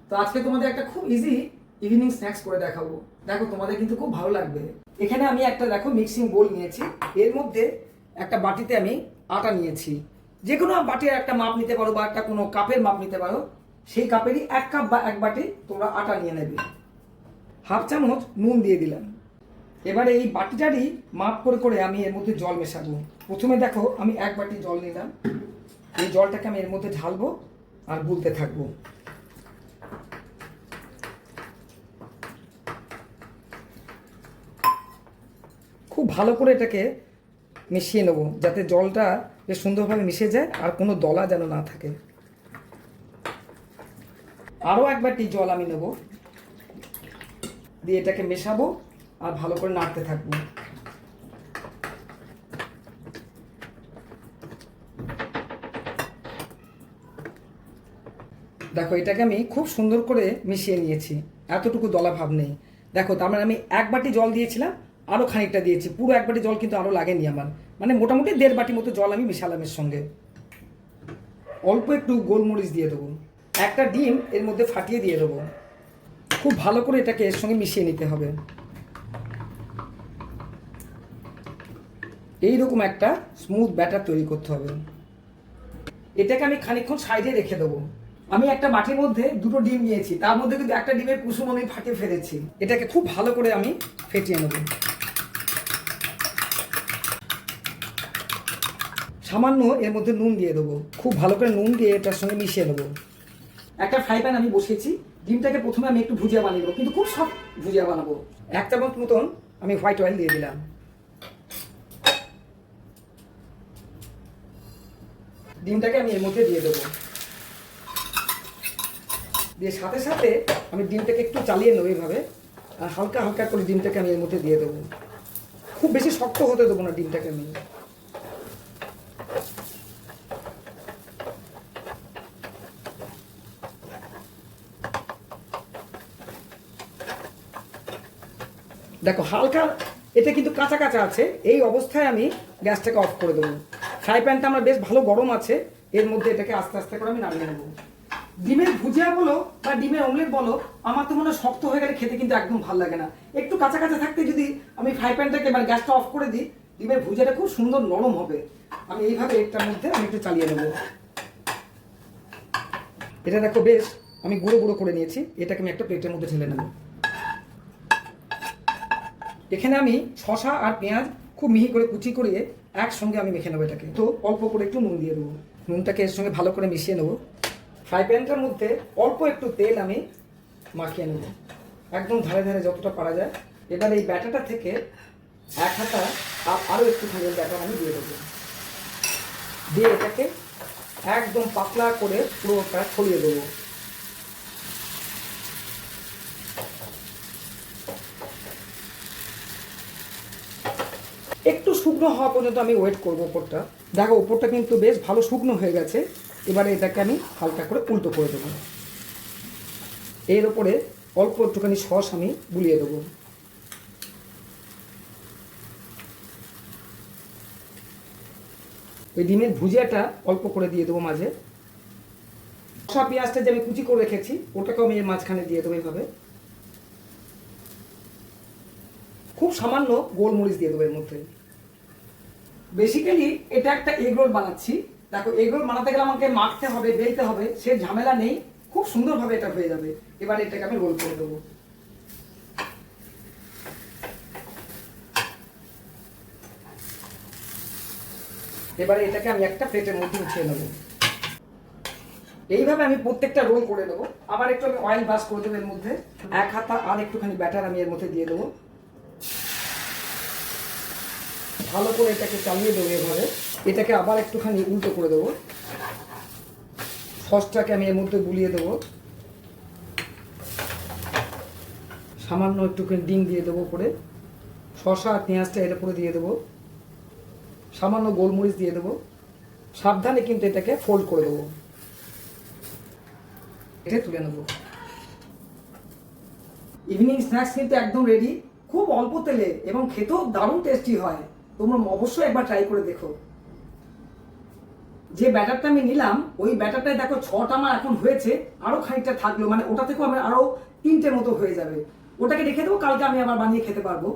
তো আজকে তোমাদের একটা খুব ইজি ইভিনিং স্ন্যাক্স করে দেখাবো। দেখো তোমাদের কিন্তু খুব ভালো লাগবে। এখানে আমি একটা দেখো মিক্সিং বোল নিয়েছি, এর মধ্যে একটা বাটিতে আমি আটা নিয়েছি। যে কোনো বাটির একটা মাপ নিতে পারো বা একটা কোনো কাপের মাপ নিতে পারো। সেই কাপেরই 1 কাপ বা 1 বাটি তোমরা আটা নিয়ে নেবে। হাফ চামচ নুন দিয়ে দিলাম। এবারে এই বাটিটারই মাপ করে করে আমি এর মধ্যে জল মেশাবো। প্রথমে দেখো আমি 1 বাটি জল নিলাম, এই জলটাকে আমি এর মধ্যে ঢালবো আর গুলতে থাকবো। খুব ভালো করে এটাকে মিশিয়ে নেবো যাতে জলটা বেশ সুন্দরভাবে মিশে যায় আর কোনো দলা যেন না থাকে। আরও 1 বাটি জল আমি নেব, দিয়ে এটাকে মেশাবো আর ভালো করে নাড়তে থাকবো। দেখো এটাকে আমি খুব সুন্দর করে মিশিয়ে নিয়েছি, এতটুকু দলা ভাব নেই। দেখো তার মানে আমি 1 বাটি জল দিয়েছিলাম, আরও খানিকটা দিয়েছি, পুরো 1 বাটি জল কিন্তু আরও লাগেনি আমার, মানে মোটামুটি 1.5 বাটি মতো জল আমি মিশালাম এর সঙ্গে। অল্প একটু গোলমরিচ দিয়ে দেবো, একটা ডিম এর মধ্যে ফাটিয়ে দিয়ে দেবো। খুব ভালো করে এটাকে এর সঙ্গে মিশিয়ে নিতে হবে। এইরকম একটা স্মুথ ব্যাটার তৈরি করতে হবে। এটাকে আমি খানিকক্ষণ সাইডে রেখে দেবো। আমি একটা বাটির মধ্যে 2টো ডিম নিয়েছি, তার মধ্যে কিন্তু একটা ডিমের কুসুম আমি ফাটিয়ে ফেলেছি। এটাকে খুব ভালো করে আমি ফেটিয়ে নেব। সামান্য এর মধ্যে নুন দিয়ে দেবো, খুব ভালো করে নুন দিয়ে এটার সঙ্গে মিশিয়ে নেবো। একটা ফ্রাই প্যান আমি বসিয়েছি, ডিমটাকে প্রথমে আমি একটু ভুজিয়া বানিয়ে দেবো, কিন্তু খুব সফট ভুজিয়া বানাবো। 1 চামচ মতন আমি হোয়াইট অয়েল দিয়ে দিলাম। ডিমটাকে আমি এর মধ্যে দিয়ে দেবো, দিয়ে সাথে সাথে আমি ডিমটাকে একটু চালিয়ে নেবো এইভাবে, আর হালকা হালকা করে ডিমটাকে আমি এর মধ্যে দিয়ে দেবো। খুব বেশি শক্ত হতে দেবো না ডিমটাকে আমি। দেখো হালকা এটা কিন্তু কাঁচা কাঁচা আছে, এই অবস্থায় আমি গ্যাসটাকে অফ করে দেবো। ফ্রাই প্যানটা আমার বেশ ভালো গরম আছে, এর মধ্যে এটাকে আস্তে আস্তে করে আমি নামিয়ে নেবো। ডিমের ভুজিয়া বলো বা ডিমের অমলেট বলো, আমার তো মনে হয় শক্ত হয়ে গেলে খেতে কিন্তু একদম ভালো লাগে না। একটু কাঁচা কাঁচা থাকতে যদি আমি ফ্রাই প্যানটাকে মানে গ্যাসটা অফ করে দিই, ডিমের ভুজিয়াটা খুব সুন্দর নরম হবে। আমি এইভাবে এটার মধ্যে আমি একটু চালিয়ে নেবো। এটা দেখো বেশ আমি গুঁড়ো গুঁড়ো করে নিয়েছি, এটাকে আমি একটা প্লেটের মধ্যে ঢেলে নেবো। এখানে আমি শসা আর পেঁয়াজ খুব মিহি করে কুচি করিয়ে একসঙ্গে আমি মেখে নেবো এটাকে। তো অল্প করে একটু নুন দিয়ে দেবো, নুনটাকে এর সঙ্গে ভালো করে মিশিয়ে নেবো। ফ্রাই প্যানটার মধ্যে অল্প একটু তেল আমি মাখিয়ে নেব, একদম ধারে ধারে যতটা পারা যায়। এবার এই ব্যাটারটা থেকে 1 হাতা আরও একটুখানি ব্যাটার আমি দিয়ে দেবো, দিয়ে এটাকে একদম পাতলা করে পুরোটা ছড়িয়ে দেবো। একটু শুকনো হওয়া পর্যন্ত আমি ওয়েট করবো ওপরটা। দেখো ওপরটা কিন্তু বেশ ভালো শুকনো হয়ে গেছে। এবারে এটাকে আমি হালকা করে উল্টো করে দেবো, এর ওপরে অল্প একটুখানি সস আমি বুলিয়ে দেবো। ওই ডিমের ভুজিয়াটা অল্প করে দিয়ে দেবো মাঝে। শসা পেঁয়াজটা যে আমি কুচি করে রেখেছি ওটাকেও আমি এর মাঝখানে দিয়ে দেবো এইভাবে। খুব সামান্য গোলমরিচ দিয়ে দেবো এর মধ্যে। বেসিক্যালি এটা একটা এগ রোল বানাচ্ছি। দেখো এগ রোল বানাতে গেলে আমাকে মাখতে হবে, বেলতে হবে, সে ঝামেলা নেই, খুব সুন্দরভাবে এটা হয়ে যাবে। এবার এটাকে আমি রোল করে দেবো। এবারে এটাকে আমি একটা প্লেটের মধ্যে উঠিয়ে নেবো। এইভাবে আমি প্রত্যেকটা রোল করে নেবো। আবার একটু আমি অয়েল ব্রাশ করে দেবো এর মধ্যে। 1 হাতা আর একটুখানি ব্যাটার আমি এর মধ্যে দিয়ে দেবো। ভালো করে এটাকে চালিয়ে দেবো এভাবে। এটাকে আবার একটুখানি উল্টো করে দেবো। সসটাকে আমি এর মধ্যে গুলিয়ে দেবো। সামান্য একটুখানি ডিম দিয়ে দেবো উপরে। শসা আর পেঁয়াজটা এর উপরে দিয়ে দেবো। সামান্য গোলমরিচ দিয়ে দেবো। সাবধানে কিন্তু এটাকে ফোল্ড করে দেবো। এটা তুলে নেবো। ইভিনিং স্ন্যাক্স কিন্তু একদম রেডি, খুব অল্প তেলে এবং খেতেও দারুণ টেস্টি হয়। তোমরা অবশ্যই একবার ট্রাই করে দেখো। যে ব্যাটারটা আমি নিলাম ওই ব্যাটারটায় দেখো 6টা আমার এখন হয়েছে, আরো খানিকটা থাকলো, মানে ওটা থেকেও আমার আরো 3টে মতো হয়ে যাবে। ওটাকে রেখে দেবো, কালকে আমি আবার বানিয়ে খেতে পারবো।